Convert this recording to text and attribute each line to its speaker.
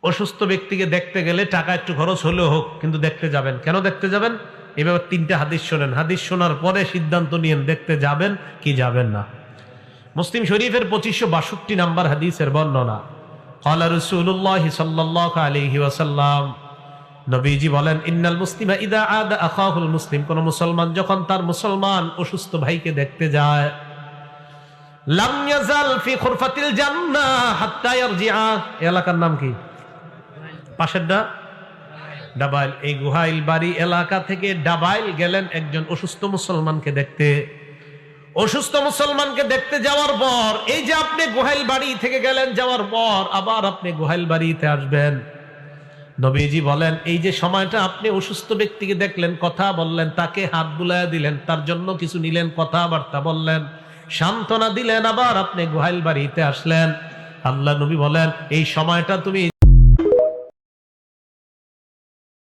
Speaker 1: অসুস্থ ব্যক্তিকে দেখতে গেলে টাকা একটু খরচ হলেও হোক, কিন্তু দেখতে যাবেন। কেন দেখতে যাবেন? এভাবে 3টা হাদিস শোনেন, হাদিস শোনার পরে সিদ্ধান্ত নিয়েন দেখতে যাবেন কি যাবেন না। মুসলিম শরীফের 2562 নাম্বার হাদিসের বর্ণনা। ক্বালা রাসূলুল্লাহ সাল্লাল্লাহু আলাইহি ওয়াসাল্লাম, নবীজি বলেন, ইন্নাল মুসলিমা ইযা আদা আখাহুল মুসলিম, কোন মুসলমান যখন তার মুসলমান অসুস্থ ভাইকে দেখতে যায়, লাম ইয়াজাল ফি খুরফাতিল জান্নাহ হাত্তা ইয়ারজিআ। এলাকার নাম কি? পাশেরটা ডাবাইল। এই গুহাইল বাড়ি এলাকা থেকে ডাবাইল গেলেন একজন অসুস্থ মুসলমানকে দেখতে। অসুস্থ মুসলমানকে দেখতে যাওয়ার পর, এই যে আপনি গুহাইল বাড়ি থেকে গেলেন, যাওয়ার পর আবার আপনি গুহাইল বাড়িতে আসবেন, নবীজি বলেন এই যে সময়টা আপনি অসুস্থ ব্যক্তিকে দেখলেন, কথা বললেন, তাকে হাত বুলায়া দিলেন, তার জন্য কিছু নিলেন, কথাবার্তা বললেন, সান্ত্বনা দিলেন, আবার আপনি গুহাইল বাড়িতে আসলেন, আল্লাহ নবী বলেন এই সময়টা তুমি